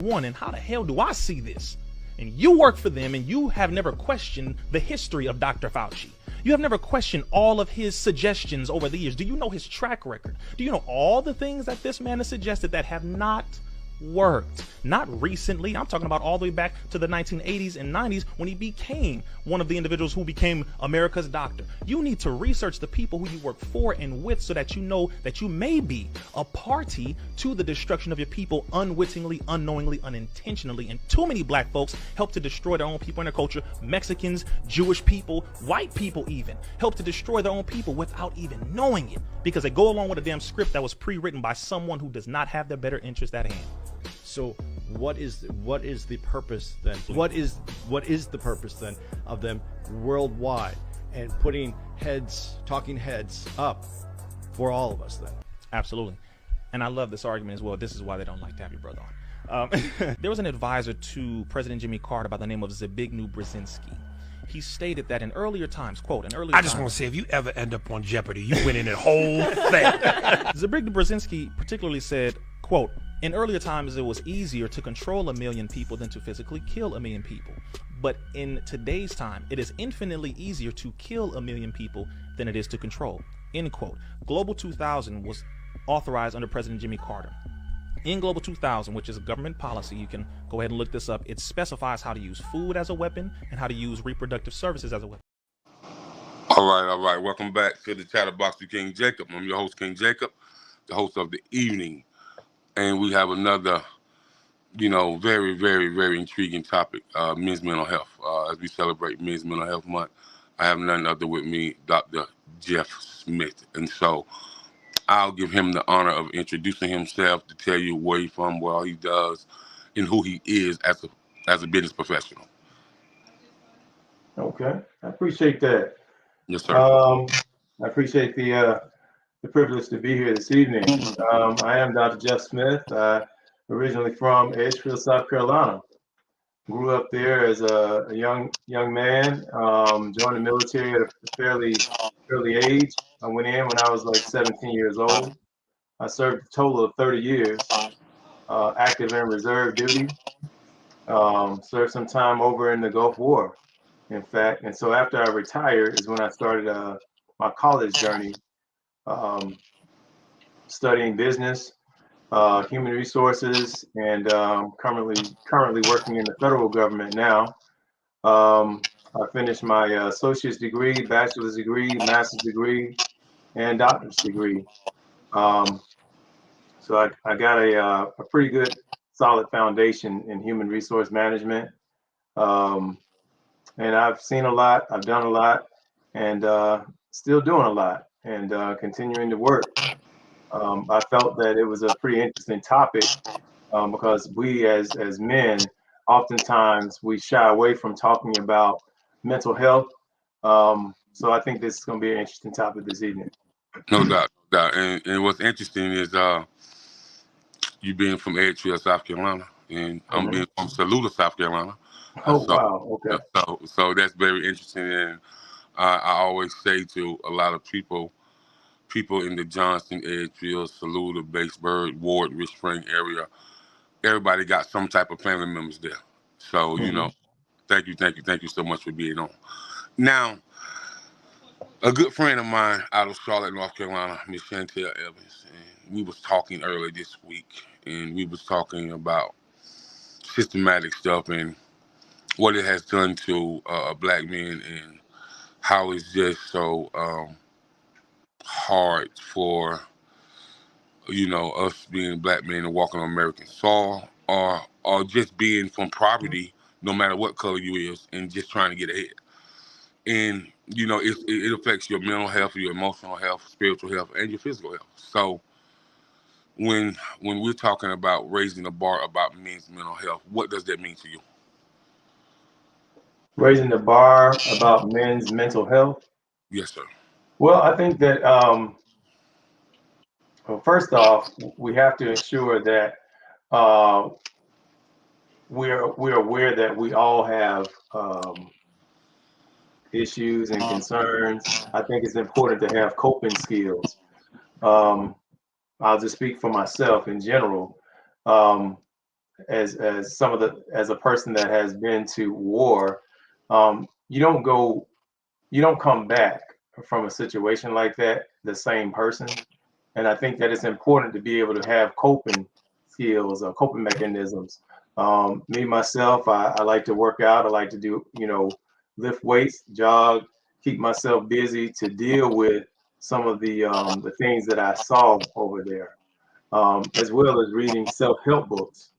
one, and how the hell do I see this? And you work for them, and you have never questioned the history of Dr. Fauci. You have never questioned all of his suggestions over the years. Do you know his track record? Do you know all the things that this man has suggested that have not worked? Not recently. I'm talking about all the way back to the 1980s and 90s when he became one of the individuals who became America's doctor. You need to research the people who you work for and with so that you know that you may be a party to the destruction of your people unwittingly, unknowingly, unintentionally. And too many black folks help to destroy their own people and their culture. Mexicans, Jewish people, white people even help to destroy their own people without even knowing it, because they go along with a damn script that was pre-written by someone who does not have their better interest at hand. So what is the purpose then? What is the purpose then of them worldwide and putting talking heads up for all of us then? Absolutely. And I love this argument as well. This is why they don't like to have your brother on. There was an advisor to President Jimmy Carter by the name of Zbigniew Brzezinski. He stated that in earlier times, quote, I just want to say, if you ever end up on Jeopardy, you win in that whole thing. Zbigniew Brzezinski particularly said, quote, in earlier times, it was easier to control 1 million people than to physically kill 1 million people. But in today's time, it is infinitely easier to kill 1 million people than it is to control, end quote. Global 2000 was authorized under President Jimmy Carter. In Global 2000, which is a government policy, you can go ahead and look this up. It specifies how to use food as a weapon and how to use reproductive services as a weapon. All right. Welcome back to the Chatterbox with King Jacob. I'm your host, King Jacob, the host of the evening. And we have another, very, very, very intriguing topic, men's mental health. As we celebrate Men's Mental Health Month, I have none other with me, Dr. Jeff Smith. And so I'll give him the honor of introducing himself to tell you where he's from, what he does, and who he is as a business professional. Okay, I appreciate that. Yes, sir. I appreciate the privilege to be here this evening. I am Dr. Jeff Smith, originally from Edgefield, South Carolina. Grew up there as a young man, joined the military at a fairly early age. I went in when I was like 17 years old. I served a total of 30 years, active and reserve duty. Served some time over in the Gulf War, in fact. And so after I retired is when I started my college journey, studying business, human resources, and currently working in the federal government now. I finished my associate's degree, bachelor's degree, master's degree, and doctor's degree. So I got a pretty good, solid foundation in human resource management. And I've seen a lot, I've done a lot, and still doing a lot, and continuing to work. I felt that it was a pretty interesting topic because we as men, oftentimes we shy away from talking about mental health. So I think this is going to be an interesting topic this evening. No doubt. And what's interesting is you being from Edgefield, South Carolina, and I'm being from Saluda, South Carolina. Wow, okay. So that's very interesting, and I always say to a lot of people in the Johnston, Edgefield, Saluda, Batesburg, Ward, Rich Spring area, everybody got some type of family members there. So, thank you so much for being on. Now, a good friend of mine out of Charlotte, North Carolina, Miss Chantel Evans, and we was talking earlier this week, and we was talking about systematic stuff and what it has done to black men and how it's just so hard for us being black men and walking on American soil, or just being from poverty, no matter what color you is, and just trying to get ahead. And it affects your mental health, your emotional health, spiritual health, and your physical health. So when we're talking about raising the bar about men's mental health, what does that mean to you? Raising the bar about men's mental health? Yes, sir. Well, I think that first off, we have to ensure that we're aware that we all have issues and concerns. I think it's important to have coping skills. I'll just speak for myself in general. as some of the as a person that has been to war, you don't come back from a situation like that the same person. And I think that it's important to be able to have coping skills or coping mechanisms. Me myself, I like to work out. I like to do, lift weights, jog, keep myself busy to deal with some of the things that I saw over there, as well as reading self-help books.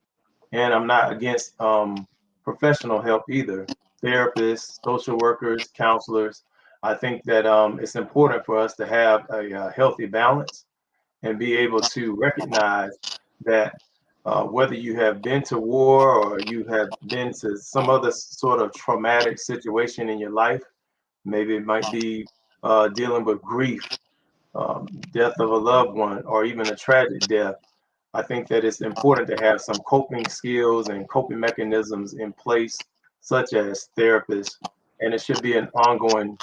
And I'm not against professional help either. Therapists, social workers, counselors. I think that it's important for us to have a healthy balance and be able to recognize that whether you have been to war or you have been to some other sort of traumatic situation in your life, maybe it might be dealing with grief, death of a loved one, or even a tragic death. I think that it's important to have some coping skills and coping mechanisms in place, such as therapists, and it should be an ongoing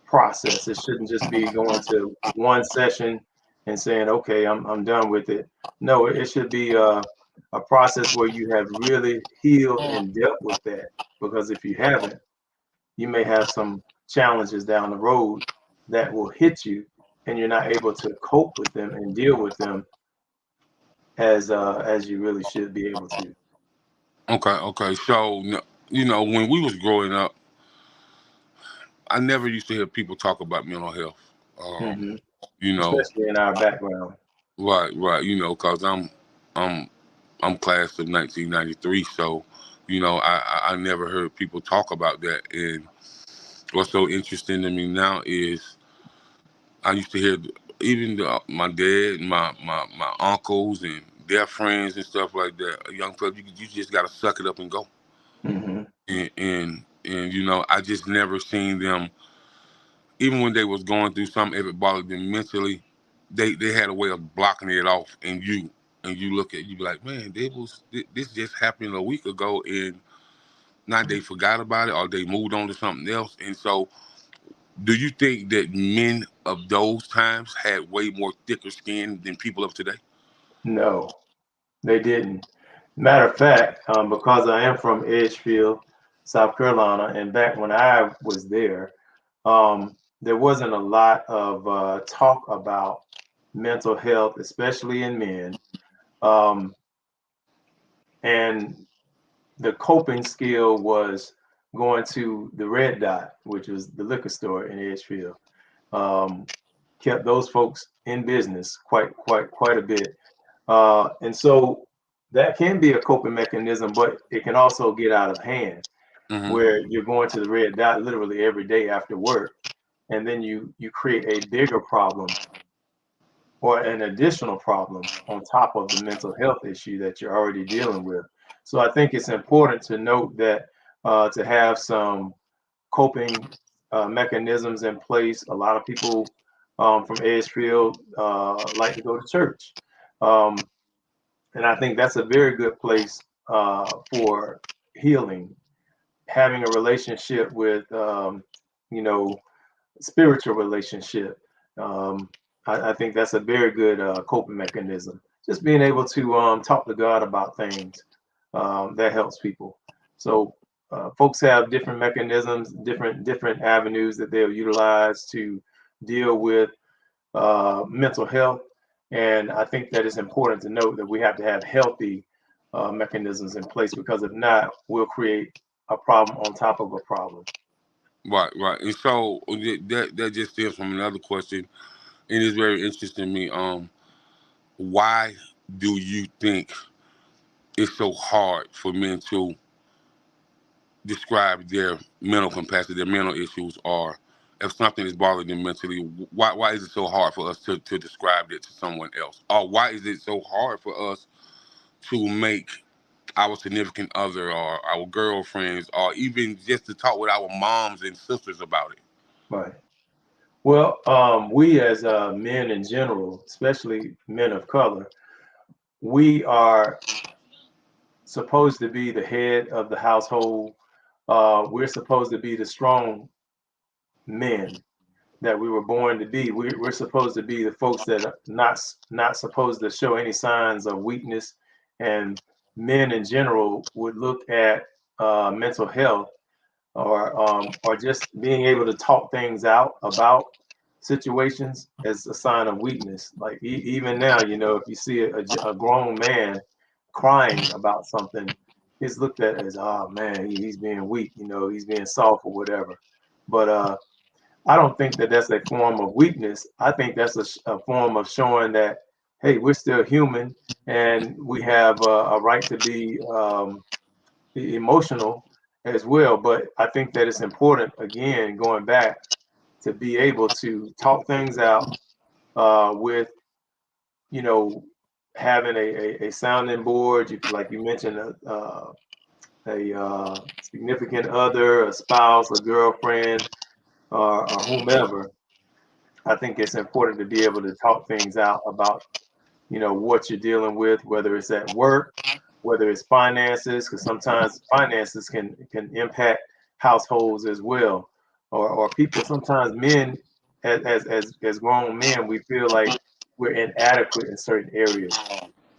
process. It shouldn't just be going to one session and saying, okay, I'm done with it. No, it should be a process where you have really healed and dealt with that. Because if you haven't, you may have some challenges down the road that will hit you and you're not able to cope with them and deal with them as you really should be able to. Okay. So when we was growing up, I never used to hear people talk about mental health. Um, Hmm. you know, Especially in our background. right. Cause I'm I'm class of 1993, so I never heard people talk about that. And what's so interesting to me now is I used to hear even my dad, my uncles, and their friends and stuff like that. A young people, you just gotta suck it up and go. Hmm. And I just never seen them, even when they was going through something, if it bothered them mentally, they had a way of blocking it off. And you look at, you be like, man, this just happened a week ago, and now they forgot about it or they moved on to something else. And so, do you think that men of those times had way more thicker skin than people of today? No, they didn't. Matter of fact, because I am from Edgefield, South Carolina, and back when I was there wasn't a lot of talk about mental health, especially in men. Um, and the coping skill was going to the Red Dot, which was the liquor store in Edgefield. Um, Kept those folks in business quite a bit. And so that can be a coping mechanism, but it can also get out of hand Hmm. where you're going to the Red Dot literally every day after work, and then you create a bigger problem or an additional problem on top of the mental health issue that you're already dealing with. So I think it's important to note that to have some coping mechanisms in place. A lot of people from Edgefield like to go to church. Um, and I think that's a very good place for healing, having a relationship with, you know, spiritual relationship. Um, I think that's a very good coping mechanism. Just being able to talk to God about things that helps people. So folks have different mechanisms, different avenues that they'll utilize to deal with mental health. And I think that it's important to note that we have to have healthy mechanisms in place because if not, we'll create a problem on top of a problem. Right. And so that just stems from another question, and it's very interesting to me. Why do you think it's so hard for men to describe their mental capacity, their mental issues, or if something is bothering them mentally? Why is it so hard for us to describe it to someone else? Or why is it so hard for us to make our significant other or our girlfriends or even just to talk with our moms and sisters about it? Right. Well, we as men in general, especially men of color, we are supposed to be the head of the household. We're supposed to be the strong men that we were born to be. We're supposed to be the folks that are not supposed to show any signs of weakness and men in general would look at mental health or just being able to talk things out about situations as a sign of weakness. Like even now, you know, if you see a grown man crying about something, it's looked at as, oh man, he's being weak, you know, he's being soft or whatever. But I don't think that that's a form of weakness. I think that's a form of showing that, hey, we're still human and we have a right to be emotional as well. But I think that it's important, again, going back, to be able to talk things out with, you know, having a sounding board. Like you mentioned, a significant other, a spouse, a girlfriend, or whomever. I think it's important to be able to talk things out about, you know, what you're dealing with, whether it's at work, whether it's finances, because sometimes finances can impact households as well, or people. Sometimes men, as grown men, we feel like we're inadequate in certain areas,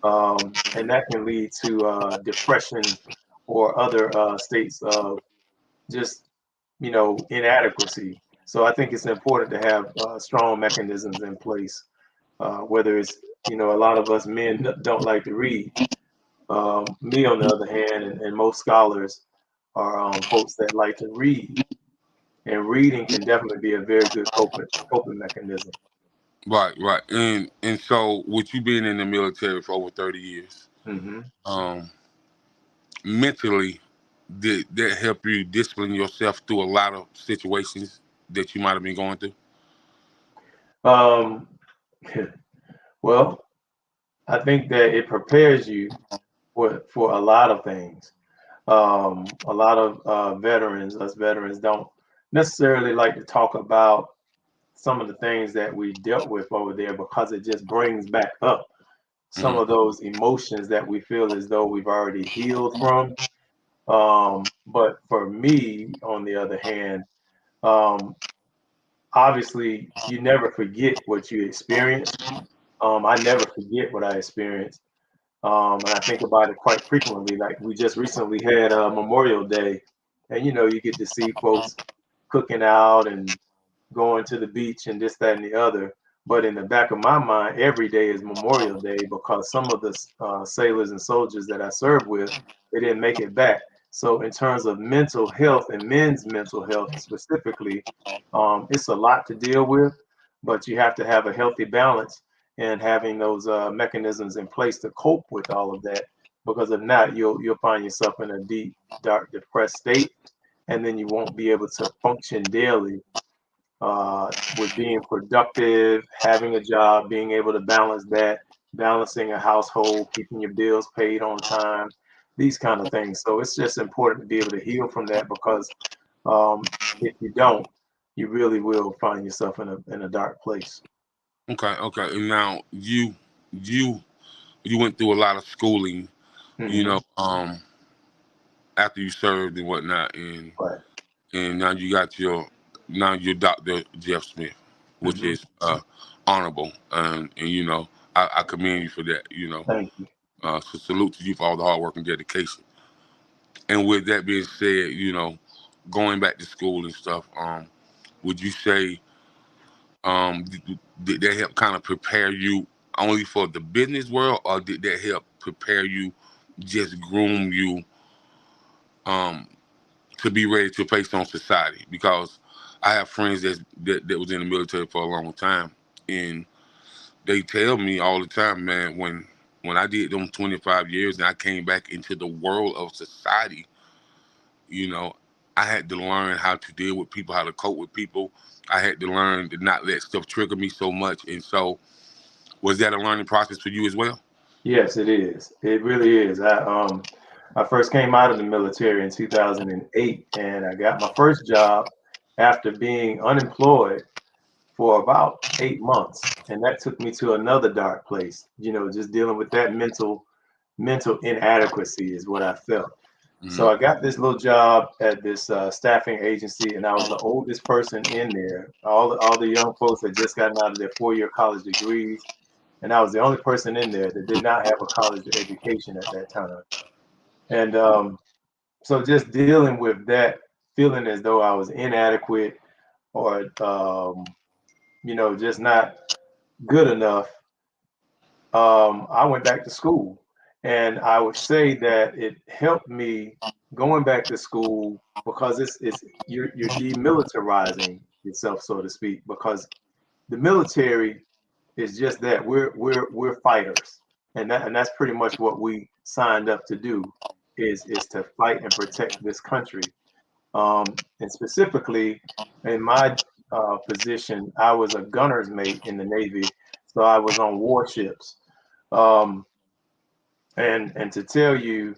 and that can lead to depression or other states of just, you know, inadequacy. So I think it's important to have strong mechanisms in place, whether it's, you know, a lot of us men don't like to read. Me, on the other hand, and most scholars are folks that like to read, and reading can definitely be a very good coping mechanism. Right, right. And so with you being in the military for over 30 years, Hmm. um, mentally, did that help you discipline yourself through a lot of situations that you might have been going through? Um, well, I think that it prepares you for a lot of things. A lot of us veterans, don't necessarily like to talk about some of the things that we dealt with over there because it just brings back up some Hmm. of those emotions that we feel as though we've already healed from. But for me, on the other hand, um, obviously, you never forget what you experienced. I never forget what I experienced. And I think about it quite frequently. Like we just recently had Memorial Day, and you know, you get to see folks cooking out and going to the beach and this, that, and the other. But in the back of my mind, every day is Memorial Day because some of the sailors and soldiers that I served with, they didn't make it back. So in terms of mental health and men's mental health specifically, it's a lot to deal with, but you have to have a healthy balance and having those mechanisms in place to cope with all of that. Because if not, you'll find yourself in a deep, dark, depressed state, and then you won't be able to function daily with being productive, having a job, being able to balance that, balancing a household, keeping your bills paid on time, these kind of things. So it's just important to be able to heal from that because if you don't, you really will find yourself in a dark place. Okay, okay. And now you you went through a lot of schooling, you Hmm. know, after you served and whatnot, and Right. now you got your Dr. Jeff Smith, which Hmm. is honorable, and you know I commend you for that. You know, Thank you. so salute to you for all the hard work and dedication. And with that being said, you know, going back to school and stuff, would you say did that help kind of prepare you only for the business world, or did that help prepare you, just groom you um, to be ready to face on society? Because I have friends that was in the military for a long time, and they tell me all the time, man, when I did them 25 years and I came back into the world of society, you know, I had to learn how to deal with people, how to cope with people. I had to learn to not let stuff trigger me so much. And so, was that a learning process for you as well? Yes, it is. It really is. I first came out of the military in 2008, and I got my first job after being unemployed for about 8 months, and that took me to another dark place. You know, just dealing with that mental inadequacy is what I felt. Hmm. So I got this little job at this staffing agency, and I was the oldest person in there. All the young folks had just gotten out of their 4-year college degrees, and I was the only person in there that did not have a college education at that time. And so just dealing with that, feeling as though I was inadequate or just not good enough, I went back to school. And I would say that it helped me going back to school because it's you're demilitarizing yourself, so to speak, because the military is just that we're fighters, and that's pretty much what we signed up to do is to fight and protect this country. And specifically in my position, I was a gunner's mate in the Navy, so I was on warships. Um, and to tell you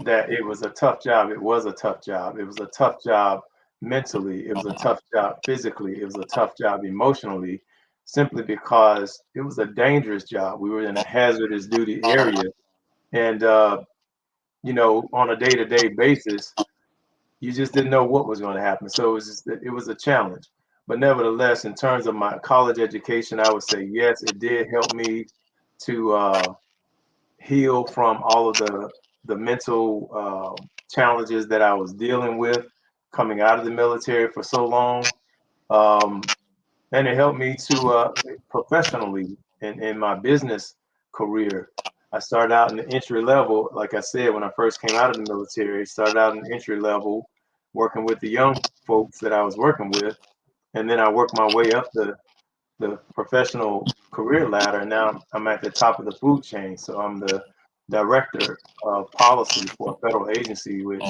that it was a tough job, it was a tough job. It was a tough job mentally. It was a tough job physically. It was a tough job emotionally, simply because it was a dangerous job. We were in a hazardous duty area, and on a day-to-day basis, you just didn't know what was going to happen. So it was a challenge. But nevertheless, in terms of my college education, I would say yes, it did help me to heal from all of the mental challenges that I was dealing with coming out of the military for so long. And it helped me to professionally in my business career. I started out in the entry level, like I said, when I first came out of the military, started out in the entry level, working with the young folks that I was working with. And then I worked my way up the professional career ladder. And now I'm at the top of the food chain. So I'm the director of policy for a federal agency, which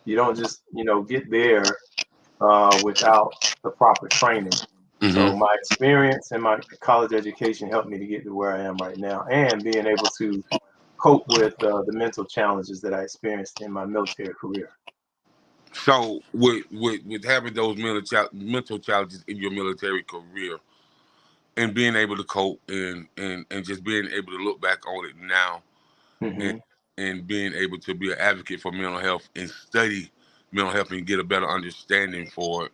you don't just, get there without the proper training. So my experience and my college education helped me to get to where I am right now, and being able to cope with the mental challenges that I experienced in my military career. So with having those mental challenges in your military career and being able to cope and just being able to look back on it now and, Mm-hmm. and being able to be an advocate for mental health and study mental health and get a better understanding for it,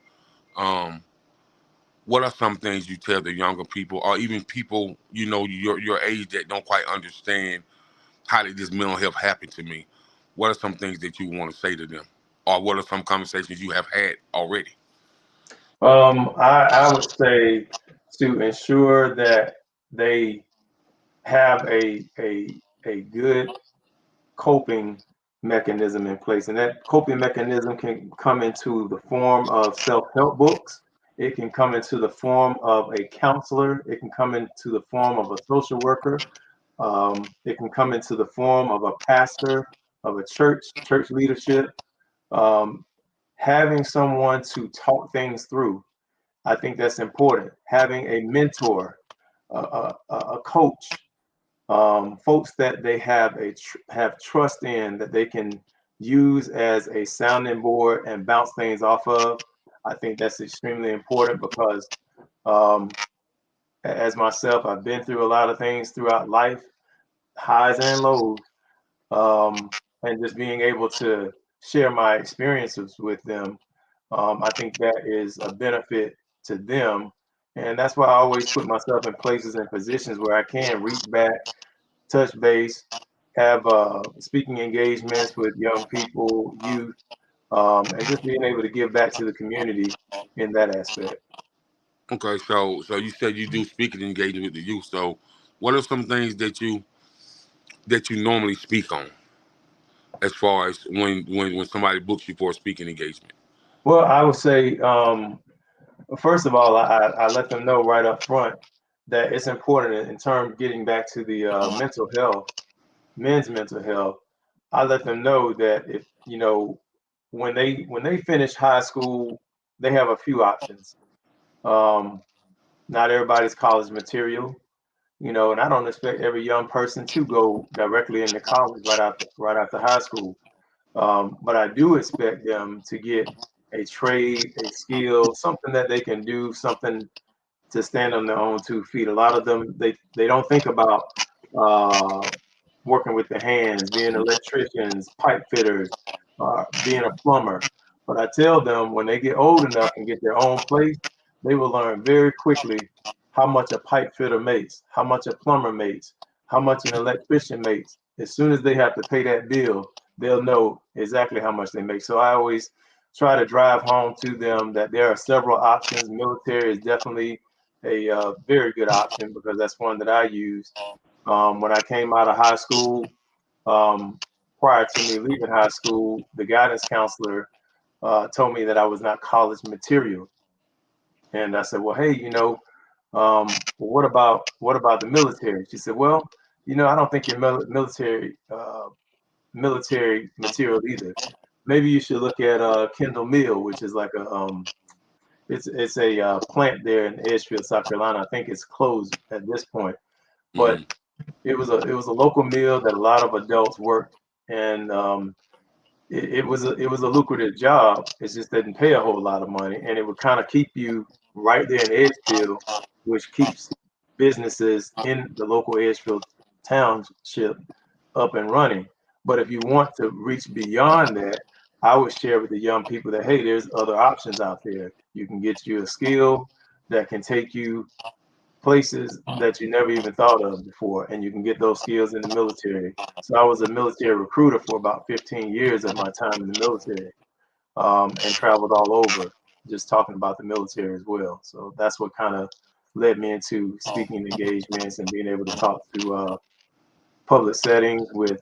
um, what are some things you tell the younger people or even people your age that don't quite understand how did this mental health happen to me? What are some things that you want to say to them, or what are some conversations you have had already? I would say to ensure that they have a good coping mechanism in place, and that coping mechanism can come into the form of self-help books. It can come into the form of a counselor. It can come into the form of a social worker. It can come into the form of a pastor of a church leadership. Um, Having someone to talk things through, I think that's important. Having a mentor, a coach, folks that they have trust in, that they can use as a sounding board and bounce things off of. I think that's extremely important because, um, as myself, I've been through a lot of things throughout life, highs and lows, and just being able to share my experiences with them. I think that is a benefit to them. And that's why I always put myself in places and positions where I can reach back, touch base, have speaking engagements with young people, youth, and just being able to give back to the community in that aspect. Okay, so you said you do speaking engagement with the youth. So, what are some things that you normally speak on, as far as when somebody books you for a speaking engagement? Well, I would say, first of all, I let them know right up front that it's important in terms of getting back to the mental health, men's mental health. I let them know that if when they finish high school, they have a few options. Um, Not everybody's college material, and I don't expect every young person to go directly into college right after high school. But I do expect them to get a trade, a skill, something that they can do, something to stand on their own 2 feet. A lot of them they don't think about uh, working with their hands, being electricians, pipe fitters, being a plumber. But I tell them when they get old enough and get their own place, they will learn very quickly how much a pipe fitter makes, how much a plumber makes, how much an electrician makes. As soon as they have to pay that bill, they'll know exactly how much they make. So I always try to drive home to them that there are several options. Military is definitely a very good option because that's one that I use. When I came out of high school, prior to me leaving high school, the guidance counselor told me that I was not college material. And I said, well, hey, what about the military? She said, well, I don't think you're military material either. Maybe you should look at Kendall Mill, which is like it's a plant there in Edgefield, South Carolina. I think it's closed at this point, but it was a local mill that a lot of adults worked, and it was a lucrative job. It just didn't pay a whole lot of money, and it would kind of keep you right there in Edgefield, which keeps businesses in the local Edgefield township up and running. But if you want to reach beyond that, I would share with the young people that, hey, there's other options out there. You can get you a skill that can take you places that you never even thought of before, and you can get those skills in the military. So I was a military recruiter for about 15 years of my time in the military, and traveled all over just talking about the military as well. So that's what kind of led me into speaking engagements and being able to talk to public settings with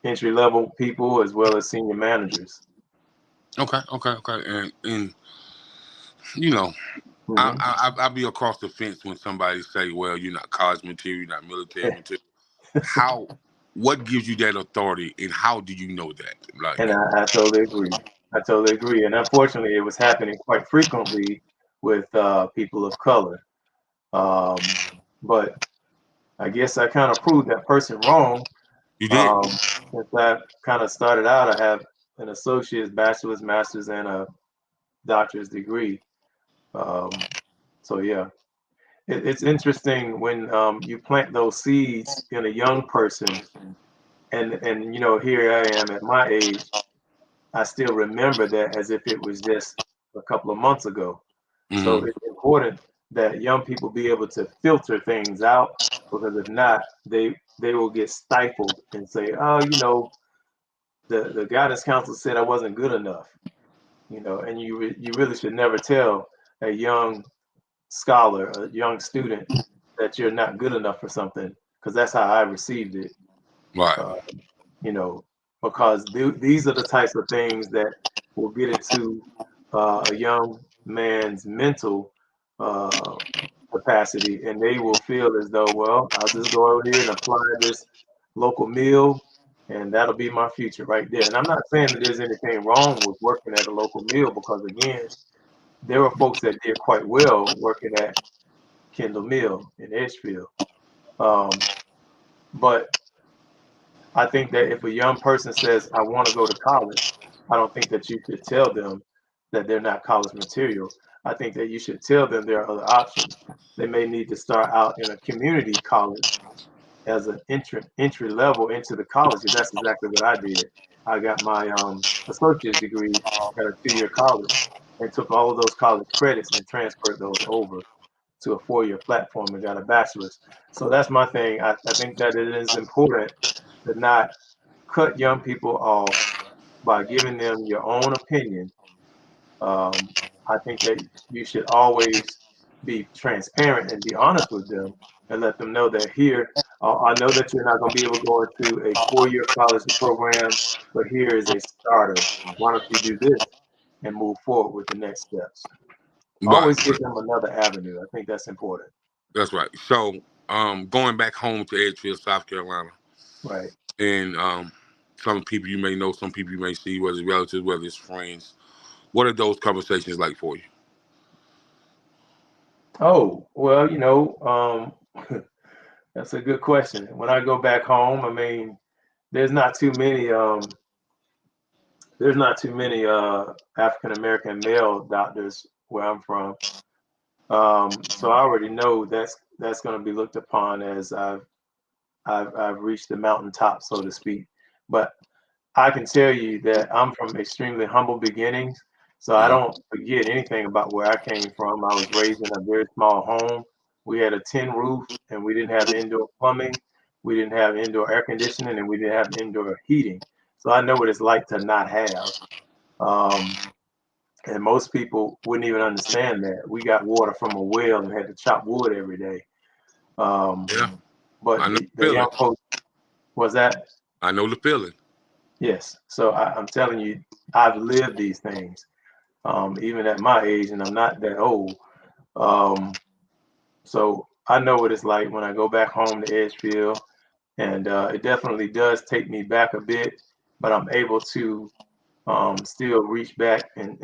entry level people as well as senior managers. Okay. And you know, Mhm. I'll be across the fence when somebody say, "Well, you're not college material, you're not military material." How? What gives you that authority, and how do you know that? Like, And I totally agree. I totally agree. And unfortunately, it was happening quite frequently with people of color. But I guess I kind of proved that person wrong. you did. Since I kind of started out, I have an associate's, bachelor's, master's, and a doctor's degree. So yeah, it's interesting when you plant those seeds in a young person, and here I am at my age. I still remember that as if it was just a couple of months ago. So Mm-hmm. it's important that young people be able to filter things out, because if not, they will get stifled and say, oh, the guidance counselor said I wasn't good enough, and you really should never tell a young scholar, a young student, that you're not good enough for something, because that's how I received it. Right. Uh, because these are the types of things that will get into a young man's mental uh, capacity, and they will feel as though, well, I'll just go over here and apply this local meal, and that'll be my future right there. And I'm not saying that there's anything wrong with working at a local meal, because again, there were folks that did quite well working at Kendall Mill in Edgefield. But I think that if a young person says, I want to go to college, I don't think that you should tell them that they're not college material. I think that you should tell them there are other options. They may need to start out in a community college as an entry level into the college, and that's exactly what I did. I got my associate's degree at a 2-year college and took all of those college credits and transferred those over to a 4-year platform and got a bachelor's. So that's my thing. I think that it is important to not cut young people off by giving them your own opinion. I think that you should always be transparent and be honest with them and let them know that here, I know that you're not going to be able to go into a 4-year college program, but here is a starter. Why don't you do this and move forward with the next steps? Right. Always give them another avenue. I think that's important. That's right. So, going back home to Edgefield, South Carolina, Right. and some people you may know, some people you may see, whether it's relatives, whether it's friends. What are those conversations like for you? Oh, well, that's a good question. When I go back home, I mean, there's not too many African American male doctors where I'm from. So I already know that's going to be looked upon as I've reached the mountaintop, so to speak. But I can tell you that I'm from extremely humble beginnings, so I Mm-hmm. don't forget anything about where I came from. I was raised in a very small home. We had a tin roof, and we didn't have indoor plumbing. We didn't have indoor air conditioning, and we didn't have indoor heating. So I know what it's like to not have. Um, and most people wouldn't even understand that. We got water from a well and had to chop wood every day. Yeah, But I know the the feeling. young folks, was that? I know the feeling. Yes. So I'm telling you, I've lived these things, even at my age, and I'm not that old. Um, so I know what it's like when I go back home to Edgefield, and it definitely does take me back a bit, but I'm able to still reach back and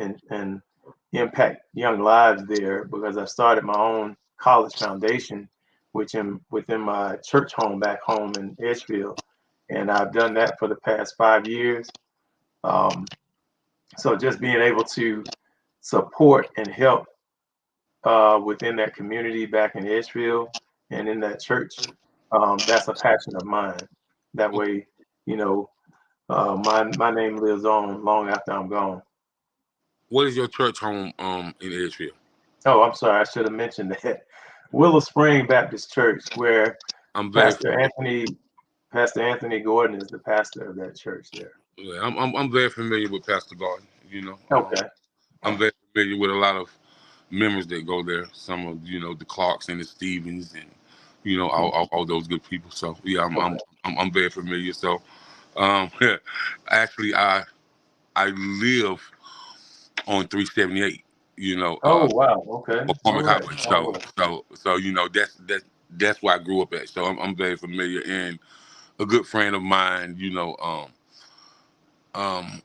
impact young lives there because I started my own college foundation, which am within my church home back home in Edgefield, and I've done that for the past 5 years. Um, so just being able to support and help within that community back in Edgefield and in that church, that's a passion of mine. That way, you know, my name lives on long after I'm gone. What is your church home in Edgefield? Oh, I'm sorry, I should have mentioned that. Willow Spring Baptist Church, where I'm very Pastor familiar. Anthony Pastor Anthony Gordon is the pastor of that church there. Yeah, I'm very familiar with Pastor Garden. You know, Okay. I'm very familiar with a lot of members that go there. Some of the Clarks and the Stevens and all those good people. So yeah, Okay. I'm very familiar. So yeah, actually I live on 378. Oh wow. Okay. All McCormick right. Highway. All So right. that's where I grew up at. So I'm very familiar, and a good friend of mine,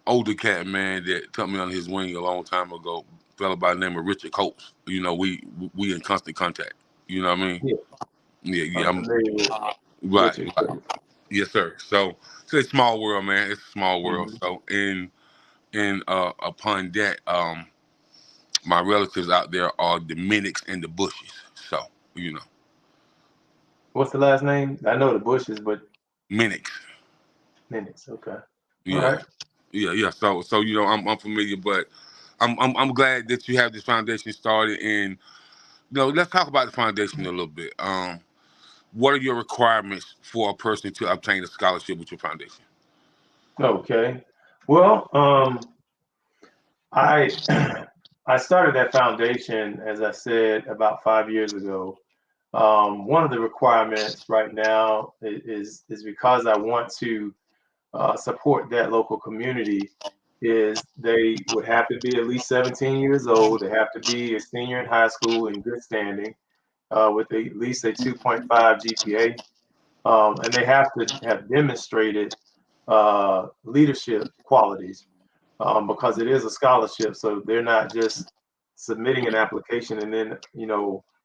older cat man that took me under his wing a long time ago, fella by the name of Richard Coates. We in constant contact. You know what I mean? Yeah, Yeah. I'm I'm familiar with right. Richard. Yes, sir. So it's a small world, man. It's a small world. Mhm. So in upon that, my relatives out there are the Minnicks and the Bushes. So you know, What's the last name? I know the Bushes, but Minnicks. minutes. Okay. All Yeah, right. yeah. So I'm familiar, but I'm glad that you have this foundation started. And let's talk about the foundation a little bit. What are your requirements for a person to obtain a scholarship with your foundation? Okay. Well, I I started that foundation, as I said, about 5 years ago. One of the requirements right now is because I want to support that local community is they would have to be at least 17 years old. They have to be a senior in high school in good standing with at least a 2.5 GPA. And they have to have demonstrated leadership qualities because it is a scholarship. So they're not just submitting an application and then,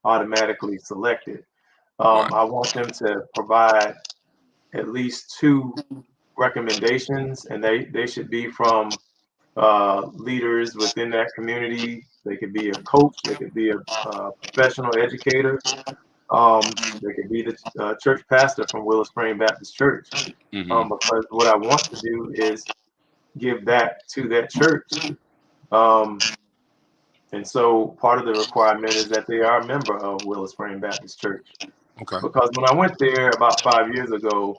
automatically selected. Right, I want them to provide at least two recommendations, and they should be from leaders within that community. They could be a coach, they could be a professional educator, they could be the church pastor from Willow Spring Baptist Church. hmm Because what I want to do is give back to that church. Um, and so part of the requirement is that they are a member of Willow Spring Baptist Church. okay, Because when I went there about 5 years ago,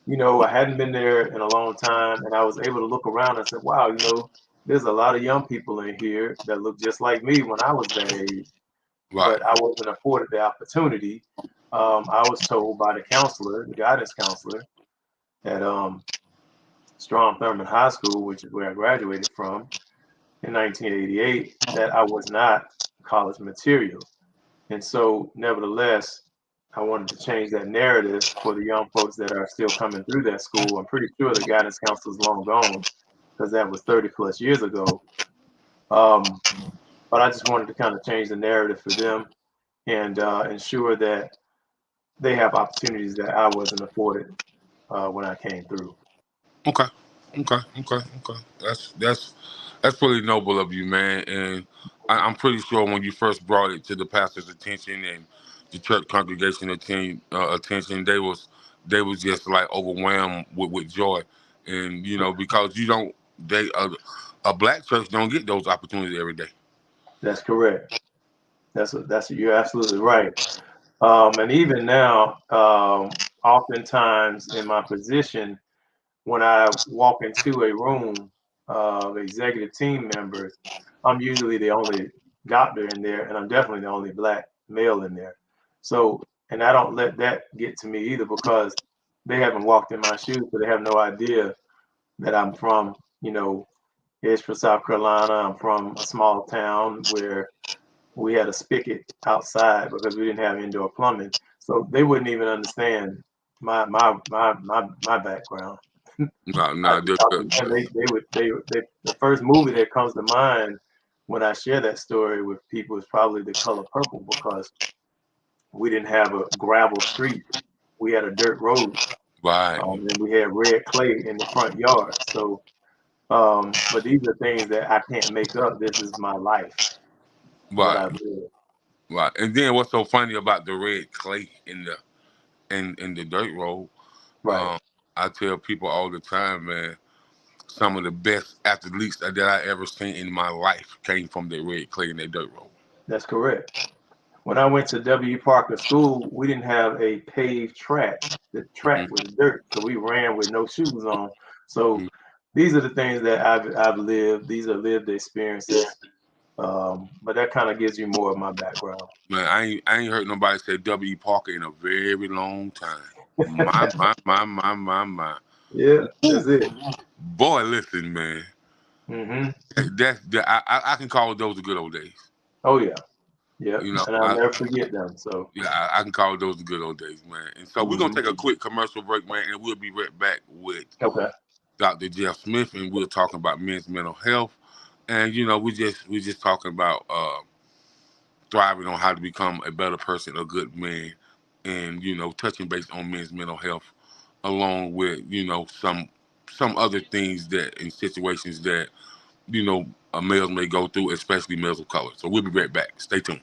I hadn't been there in a long time, and I was able to look around and say, wow, there's a lot of young people in here that look just like me when I was that age, right, but I wasn't afforded the opportunity. I was told by the counselor, the guidance counselor at Strom Thurmond High School, which is where I graduated from in 1988, that I was not college material. And so, nevertheless, I wanted to change that narrative for the young folks that are still coming through that school. I'm pretty sure the guidance counselor is long gone because that was 30 plus years ago. Um, but I just wanted to kind of change the narrative for them and ensure that they have opportunities that I wasn't afforded when I came through. okay, okay. That's pretty noble of you, man. And I'm pretty sure when you first brought it to the pastor's attention and the church congregation attention, they was just like overwhelmed with joy, and because a black church don't get those opportunities every day. That's correct. You're absolutely right. And even now, oftentimes in my position, when I walk into a room of executive team members, I'm usually the only doctor in there, and I'm definitely the only black male in there. So, and I don't let that get to me either, because they haven't walked in my shoes, so they have no idea that I'm from, Edgefield, South Carolina. I'm from a small town where we had a spigot outside because we didn't have indoor plumbing. So they wouldn't even understand my background. No, I no, just talk to them. The first movie that comes to mind when I share that story with people is probably The Color Purple, because we didn't have a gravel street. We had a dirt road, right, and we had red clay in the front yard. So, but these are things that I can't make up. This is my life, what right, I've lived. right. And then what's so funny about the red clay in the dirt road? Right. Um, I tell people all the time, man. Some of the best athletes that I ever seen in my life came from the red clay in that dirt road. That's correct. When I went to W. Parker School, we didn't have a paved track. The track was dirt, so we ran with no shoes on. So Mhm. these are the things that I've lived. These are lived experiences. But that kind of gives you more of my background. Man, I ain't heard nobody say W. Parker in a very long time. My. Yeah, Woo. that's it. Boy, listen, man. Hmm. I can call those the good old days. Oh yeah, yeah, You know, and I'll never forget them. So yeah, I can call those the good old days, man. And so we're gonna mhm. take a quick commercial break, man, and we'll be right back with Okay. Dr. Jeff Smith, and we're talking about men's mental health. And we just talking about thriving on how to become a better person, a good man, and touching base on men's mental health, along with some other things that in situations that males may go through, especially males of color. So we'll be right back. Stay tuned.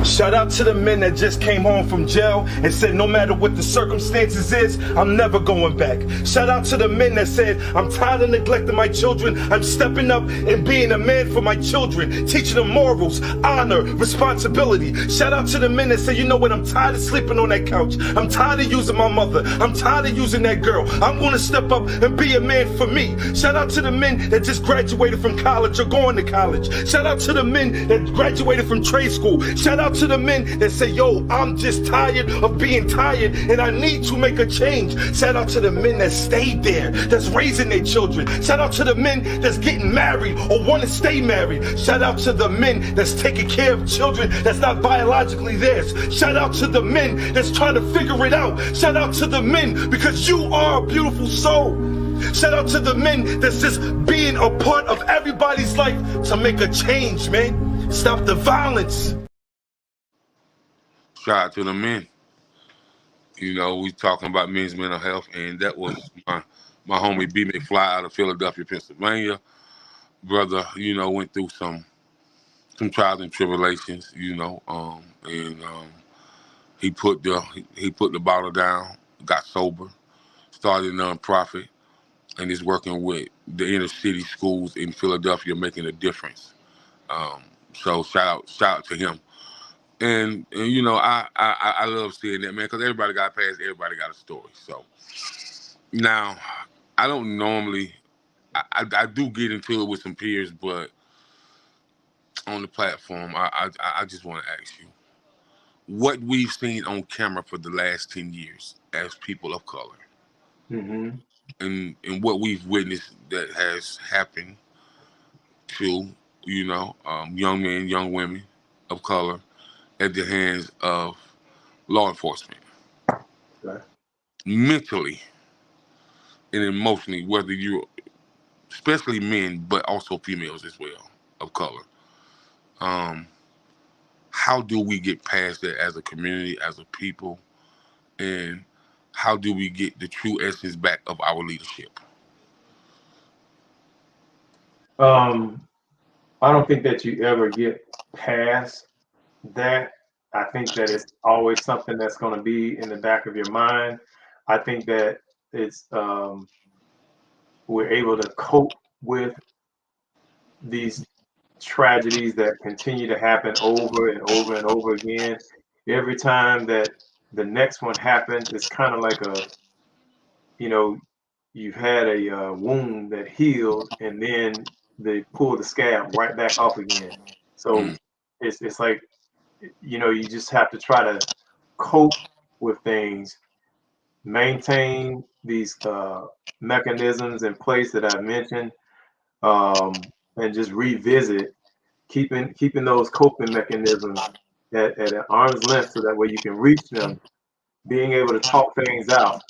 Shout out to the men that just came home from jail and said no matter what the circumstances is, I'm never going back. Shout out to the men that said I'm tired of neglecting my children. I'm stepping up and being a man for my children, teaching them morals, honor, responsibility. Shout out to the men that say, you know what, I'm tired of sleeping on that couch. I'm tired of using my mother. I'm tired of using that girl. I'm going to step up and be a man for me. Shout out to the men that just graduated from college or going to college. Shout out to the men that graduated from trade school. Shout out to the men that say, yo, I'm just tired of being tired and I need to make a change. Shout out to the men that stayed there, that's raising their children. Shout out to the men that's getting married or want to stay married. Shout out to the men that's taking care of children that's not biologically theirs. Shout out to the men that's trying to figure it out. Shout out to the men, because you are a beautiful soul. Shout out to the men that's just being a part of everybody's life to make a change, man. Stop the violence. Shout out to the men. We talking about men's mental health, and that was my homie B McFly out of Philadelphia, Pennsylvania. Brother, went through some trials and tribulations, and he put the bottle down, got sober, started a nonprofit, and is working with the inner city schools in Philadelphia, making a difference. Um, so shout out to him. And I love seeing that, man, because everybody got past, everybody got a story. So now I don't normally, I do get into it with some peers, but on the platform, I just want to ask you what we've seen on camera for the last 10 years as people of color, Hmm. and what we've witnessed that has happened to young men, young women of color at the hands of law enforcement, Okay. mentally and emotionally, whether you're, especially men, but also females as well of color. Um, how do we get past that as a community, as a people, and how do we get the true essence back of our leadership? Um, I don't think that you ever get past that. I think that it's always something that's going to be in the back of your mind. I think that it's we're able to cope with these tragedies that continue to happen over and over and over again. Every time that the next one happens, it's kind of like a, you know, you've had a wound that healed, and then they pull the scab right back off again. So it's like, you just have to try to cope with things, maintain these mechanisms in place that I mentioned, and just revisit, keeping those coping mechanisms at an arm's length, so that way you can reach them, being able to talk things out,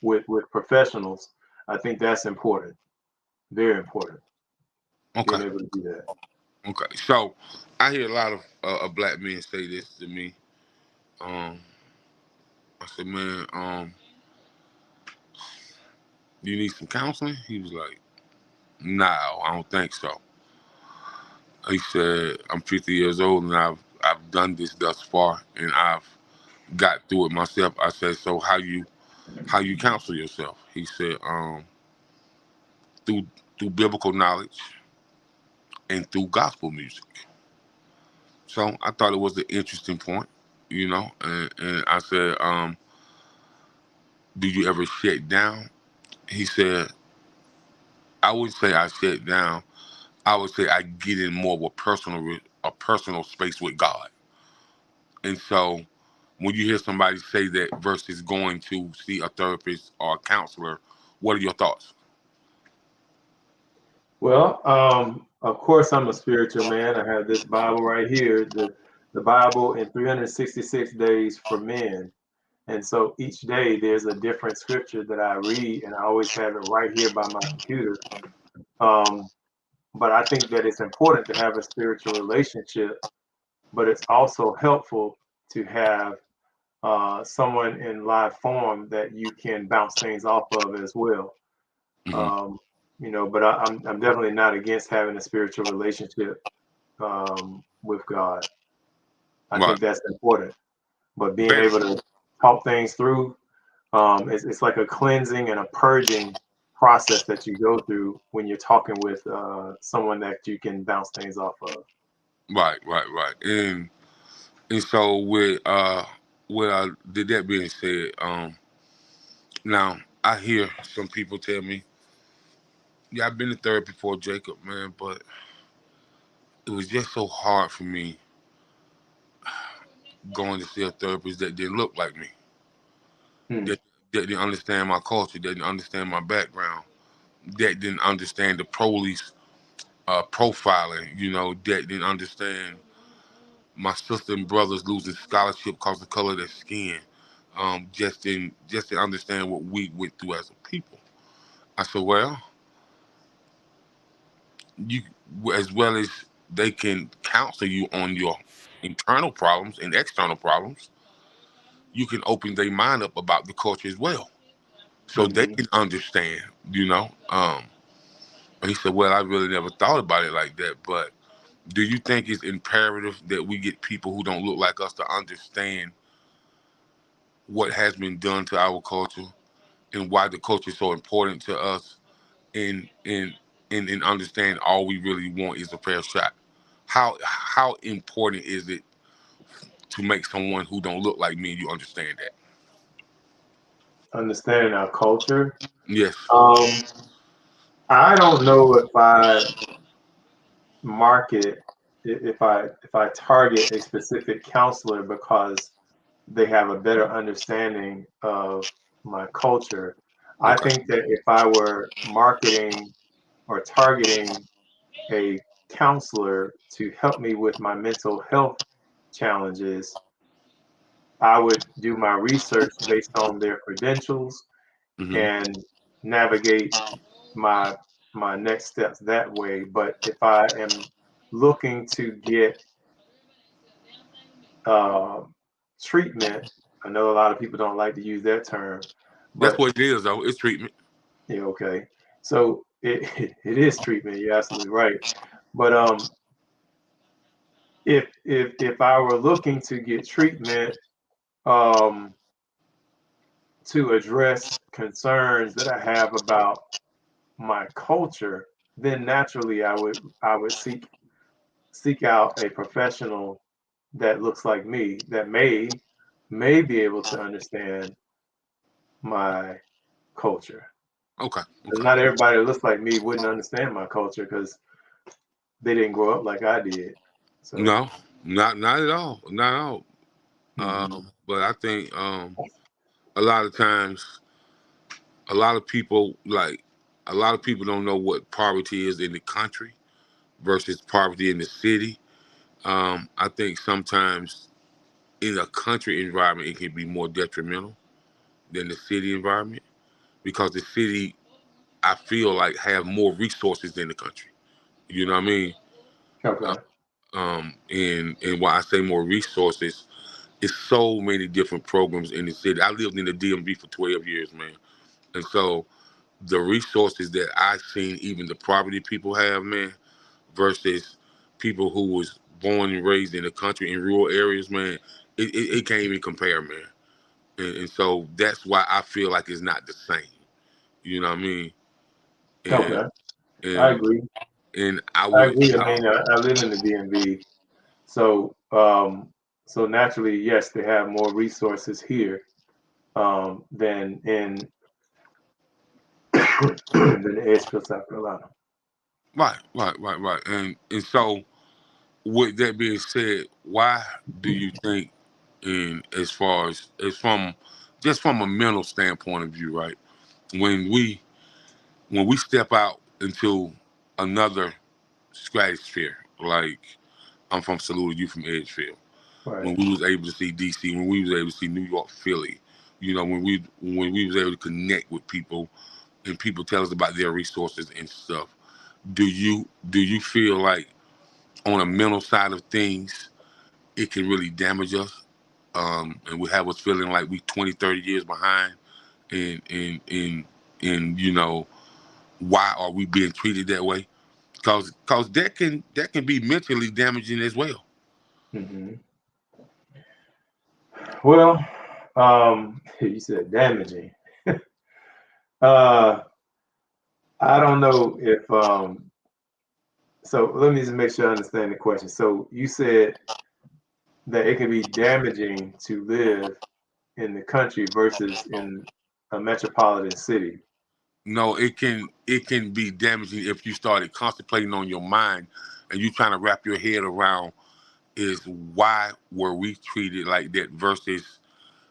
with professionals. I think that's important, very important, Okay. being able to do that. Okay. So I hear a lot of black men say this to me. Um, I said, man, you need some counseling? He was like, no, I don't think so. He said, I'm 50 years old and I've done this thus far and I've got through it myself. I said, so how you counsel yourself? He said, through biblical knowledge and through gospel music. So I thought it was an interesting point, and I said, do you ever shut down? He said, I would say I shut down. I would say I get in more of a personal space with God. And so when you hear somebody say that versus going to see a therapist or a counselor, what are your thoughts? Well, of course, I'm a spiritual man. I have this Bible right here, the Bible in 366 days for men. And so each day there's a different scripture that I read, and I always have it right here by my computer. Um, but I think that it's important to have a spiritual relationship, but it's also helpful to have someone in live form that you can bounce things off of as well. Hmm. Um, but I'm definitely not against having a spiritual relationship with God. I Right. think that's important. But being Very. able to talk things through, it's like a cleansing and a purging process that you go through when you're talking with someone that you can bounce things off of. Right, right, right. And so with that being said, now I hear some people tell me, yeah, I've been to therapy before, Jacob, man, but it was just so hard for me going to see a therapist that didn't look like me, Hmm. that didn't understand my culture, that didn't understand my background, that didn't understand the police profiling, that didn't understand my sister and brothers losing scholarship because of the color of their skin. Just to understand what we went through as a people. I said, well, you as well as they can counsel you on your internal problems and external problems, you can open their mind up about the culture as well, so they Hmm. can understand. And he said, well, I really never thought about it like that, but do you think it's imperative that we get people who don't look like us to understand what has been done to our culture and why the culture is so important to us, and understand all we really want is a fair shot? How important is it to make someone who don't look like me and you understand that? Understanding our culture. Yes. Um, I don't know if I market, if I target a specific counselor because they have a better understanding of my culture. I Okay. think that if I were marketing or targeting a counselor to help me with my mental health challenges, I would do my research based on their credentials Hmm. and navigate my my next steps that way. But if I am looking to get uh, treatment, I know a lot of people don't like to use that term, That's but what it is, though. It's treatment. yeah, okay. So it is treatment. You're absolutely right. But if I were looking to get treatment um, to address concerns that I have about my culture, then naturally I would seek out a professional that looks like me that may be able to understand my culture. Okay. Because Okay. not everybody that looks like me wouldn't understand my culture because they didn't grow up like I did. So, No, not at all. Not at all. mhm. But I think a lot of times, a lot of people like a lot of people don't know what poverty is in the country versus poverty in the city. I think sometimes in a country environment, it can be more detrimental than the city environment because the city, I feel like, have more resources than the country. You know what I mean? Okay. And why I say more resources, it's so many different programs in the city. I lived in the DMV for 12 years, man. And so the resources that I've seen, even the poverty people have, man, versus people who was born and raised in the country in rural areas, man, it can't even compare, man. And so that's why I feel like it's not the same. You know what I mean? And Okay. I and agree. and I I would, agree. I mean, I live in the DMV, so so naturally, yes, they have more resources here than in than Edgefield, South Carolina. right. And so with that being said, why do you think, in as far as from just from a mental standpoint of view, right? When we when we step out into another stratosphere, like I'm from Saluda, you from Edgefield. Right. When we was able to see DC, when we was able to see New York, Philly, you know, when we was able to connect with people and people tell us about their resources and stuff. Do you feel like on a mental side of things, it can really damage us, and we have us feeling like we 20, 30 years behind, and you know, why are we being treated that way? Cause that can be mentally damaging as well. Hmm. Well, you said damaging. Uh, I don't know if so let me just make sure I understand the question. So you said that it can be damaging to live in the country versus in a metropolitan city. No, it can be damaging if you started contemplating on your mind and you trying to wrap your head around is why were we treated like that versus,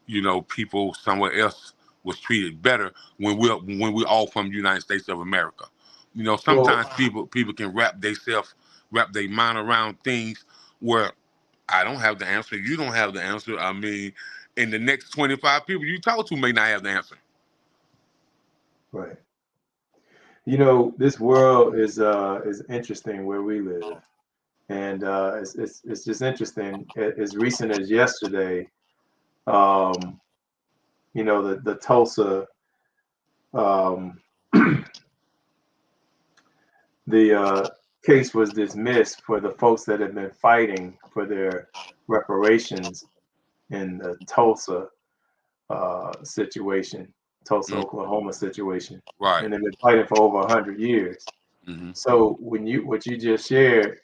you know, people somewhere else was treated better when we're all from the United States of America. You know, Well, sometimes people can wrap their mind around things where I don't have the answer, you don't have the answer. I mean, and the next 25 people you talk to may not have the answer. right. You know, this world is interesting where we live, and it's just interesting. As recent as yesterday, um, you know, the Tulsa, um, the case was dismissed for the folks that have been fighting for their reparations in the Tulsa situation, Tulsa, Mm, Oklahoma situation, right. and they've been fighting for over 100 years. Hmm. So what you just shared,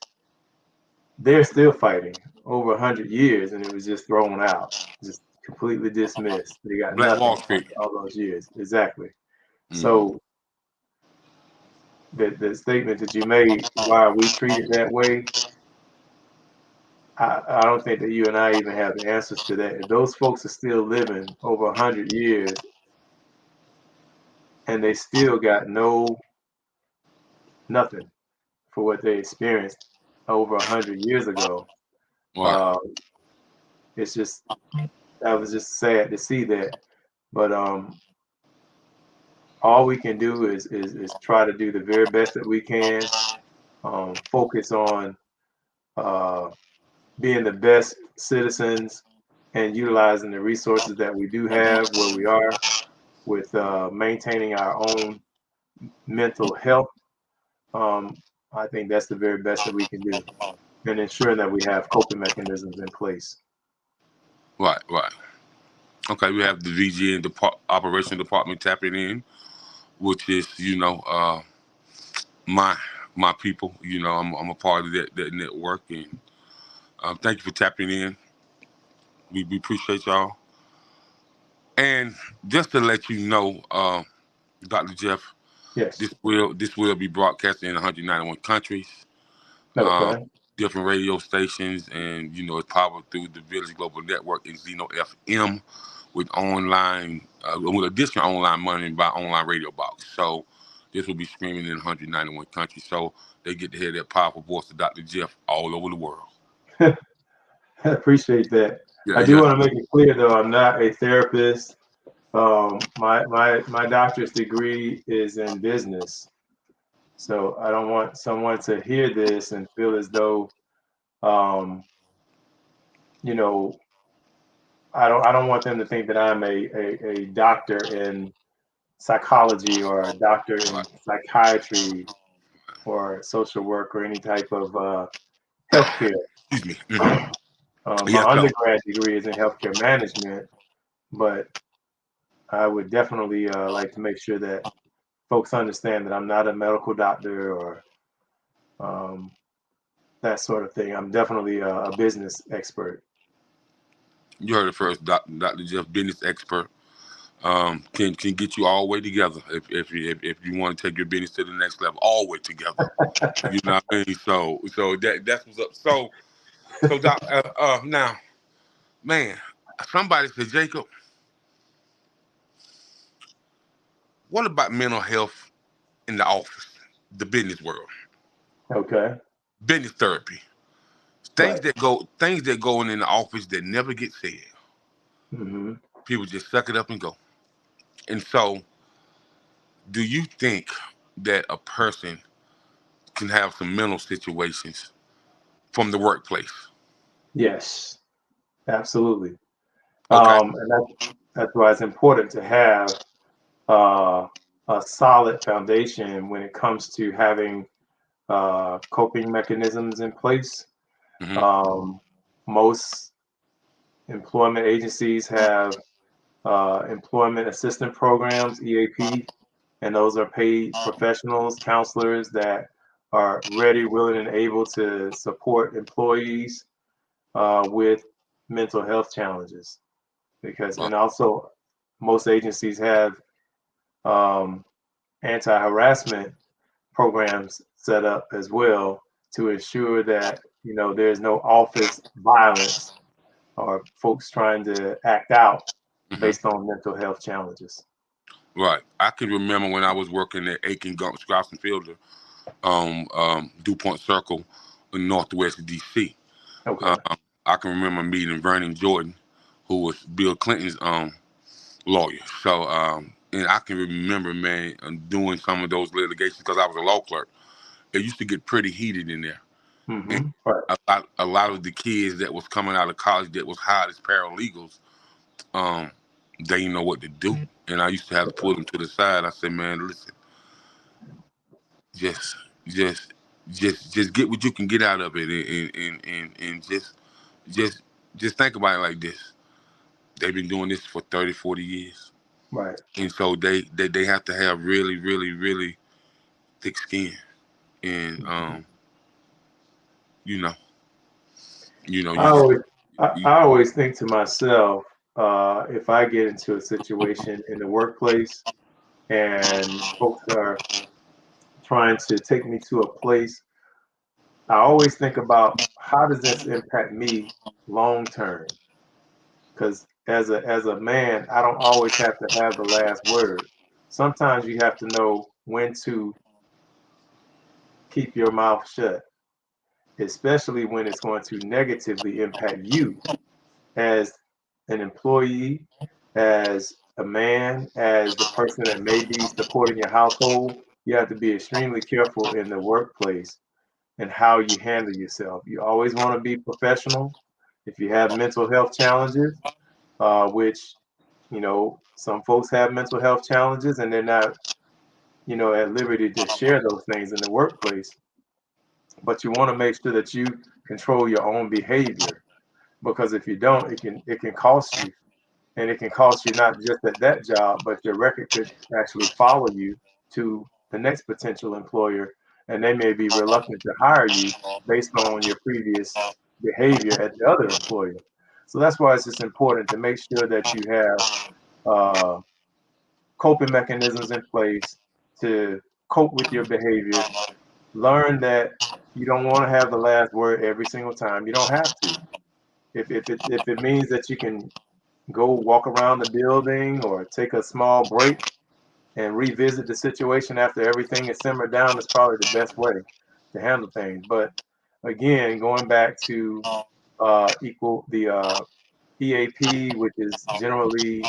they're still fighting over 100 years, and it was just thrown out, just completely dismissed. They got Black Wall nothing Street. after all those years. Exactly. Hmm. So the statement that you made, why are we treated that way? I don't think that you and I even have the answers to that. If those folks are still living over 100 years and they still got nothing for what they experienced over 100 years ago, Right. uh, it's just that was just sad to see that. But all we can do is try to do the very best that we can. Focus on uh, being the best citizens and utilizing the resources that we do have where we are with maintaining our own mental health. I think that's the very best that we can do, and ensuring that we have coping mechanisms in place. Right. Okay, we have the operation department tapping in, which is, you know, my my people. You know, I'm a part of that network, and thank you for tapping in. We appreciate y'all. And just to let you know, Dr. Jeff, Yes. this will be broadcast in 191 countries, uh, Okay. different radio stations, and you know it's powered through the Village Global Network and Zeno FM with online with additional online money by online radio box. So this will be streaming in 191 countries. So they get to hear that powerful voice of Dr. Jeff all over the world. I appreciate that. Yeah, I do yes, want to make it clear, though, I'm not a therapist. My doctorate degree is in business, so I don't want someone to hear this and feel as though, um, you know, I don't want them to think that I'm a doctor in psychology or a doctor in right. psychiatry or social work or any type of healthcare. Excuse me. Mhm. My Yes, so undergrad degree is in healthcare management, but I would definitely like to make sure that folks understand that I'm not a medical doctor or um, that sort of thing. I'm definitely a business expert. you heard it first, Dr. Jeff, business expert. Can get you all the way together if you want to take your business to the next level, all the way together. You know what I mean? So that's what's up. So doc, now, man, somebody said, Jacob, what about mental health in the office, the business world, Okay, business therapy, right. things that go on in the office that never get said. Hmm. People just suck it up and go. And so, do you think that a person can have some mental situations from the workplace? Yes, absolutely. Okay. And that's why it's important to have uh, a solid foundation when it comes to having coping mechanisms in place. Hmm. Um, Most employment agencies have employment assistance programs, EAP, and those are paid professionals, counselors that are ready, willing, and able to support employees with mental health challenges. Because, Right. and also, most agencies have um, anti-harassment programs set up as well to ensure that there's no office violence or folks trying to act out Hmm. based on mental health challenges. Right. I can remember when I was working at Aiken, Gump, Strauss and Fielder, DuPont Circle in Northwest DC. Okay. Um, I can remember meeting Vernon Jordan, who was Bill Clinton's lawyer. So, and I can remember, man, doing some of those litigations because I was a law clerk. It used to get pretty heated in there. And Right. a lot of the kids that was coming out of college that was hired as paralegals, um, they didn't know what to do. And I used to have to pull them to the side. I said, man, listen, just, just, just get what you can get out of it, and just, just think about it like this. They've been doing this for 30, 40 years. Right. And so they have to have really, really, really thick skin. And, you know, I you just, always, I, you, I always think to myself, if I get into a situation in the workplace and folks are trying to take me to a place, I always think about how does this impact me long term? Because as a man, I don't always have to have the last word. Sometimes you have to know when to keep your mouth shut, especially when it's going to negatively impact you as an employee, as a man, as the person that may be supporting your household. You have to be extremely careful in the workplace and how you handle yourself. You always want to be professional. If you have mental health challenges, which some folks have mental health challenges and they're not at liberty to share those things in the workplace, but you want to make sure that you control your own behavior, because if you don't, it can cost you, and it can cost you not just at that job, but your record could actually follow you to the next potential employer and they may be reluctant to hire you based on your previous behavior at the other employer. So that's why it's just important to make sure that you have coping mechanisms in place to cope with your behaviors. Learn that you don't want to have the last word every single time. You don't have to. If it means that you can go walk around the building or take a small break and revisit the situation after everything is simmered down, is probably the best way to handle things. But again, going back to equal the EAP, which is generally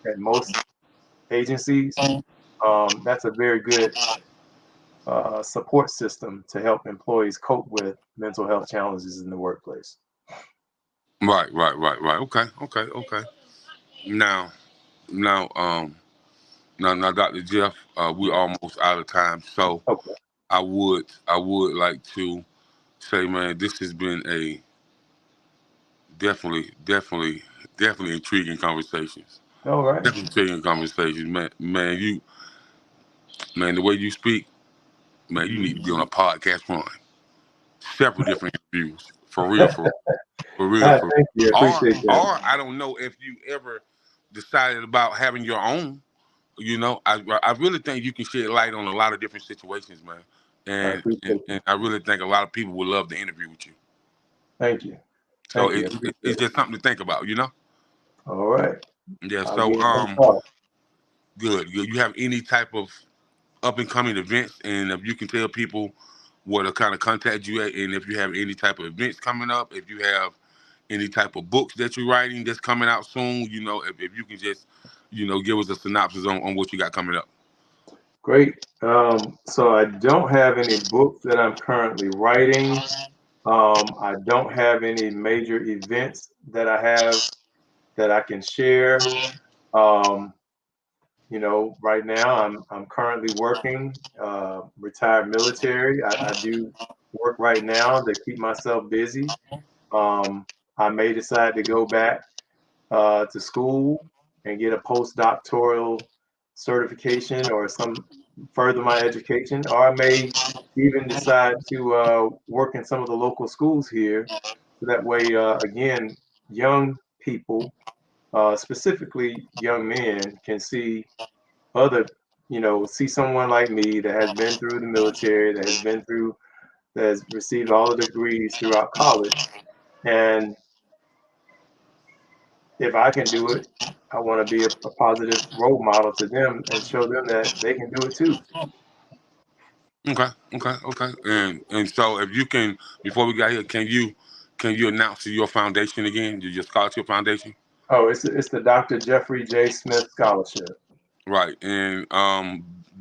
at most agencies, that's a very good support system to help employees cope with mental health challenges in the workplace. Right. Okay. Now, now, now, Dr. Jeff, we're almost out of time, so Okay. I would like to say, man, this has been a definitely intriguing conversations. All right. Definitely intriguing conversations, man, the way you speak, man, you need to be on a podcast run. Several different interviews, for real, for real, for Thank you. I real. appreciate that. Or I don't know if you ever decided about having your own. You know, I really think you can shed light on a lot of different situations, man. I And appreciate you. and I really think a lot of people would love to interview with you. Thank you. So Thank you. I appreciate it's it. just something to think about, you know. All right. Yeah. I'll So give it some thought. good. You have any type of up and coming events, and if you can tell people where to kind of contact you at, and if you have any type of events coming up, if you have any type of books that you're writing that's coming out soon, you know, if you can just, you know, give us a synopsis on what you got coming up. Great. So I don't have any books that I'm currently writing. I don't have any major events that I have that I can share. Um, you know, right now I'm currently working, retired military. I do work right now to keep myself busy. I may decide to go back to school and get a postdoctoral certification or some further my education, or I may even decide to work in some of the local schools here. So that way, again, young people, specifically young men, can see other, see someone like me that has been through the military, that has received all the degrees throughout college. And if I can do it, I want to be a positive role model to them and show them that they can do it too. Okay. And so if you can, before we got here, can you announce your foundation again, your scholarship foundation? Oh, it's the Dr. Jeffrey J. Smith Scholarship. Right. And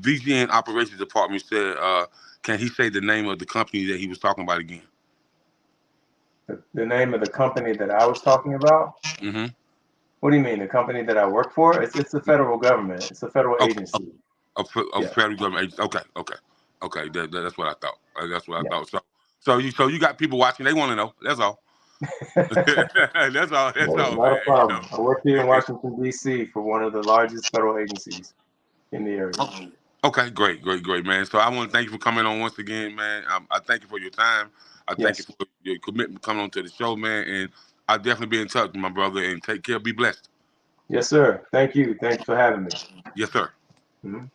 VGN Operations Department said, can he say the name of the company that he was talking about again? The name of the company that I was talking about? Mm-hmm. What do you mean? The company that I work for? It's the federal government. It's a federal Okay. agency. Of Yeah. federal government agency. Okay. That's what I thought. That's what I Yeah. thought. So you got people watching. They want to know. That's all. That's all. That's No, all, not man. a problem. I work here in Okay. Washington, D.C. for one of the largest federal agencies in the area. Okay. Great, man. So I want to thank you for coming on once again, man. I thank you for your time. I thank you Yes. for your commitment coming on to the show, man. And I'll definitely be in touch, my brother. And take care. Be blessed. Yes, sir. Thank you. Thanks for having me. Yes, sir. Mhm.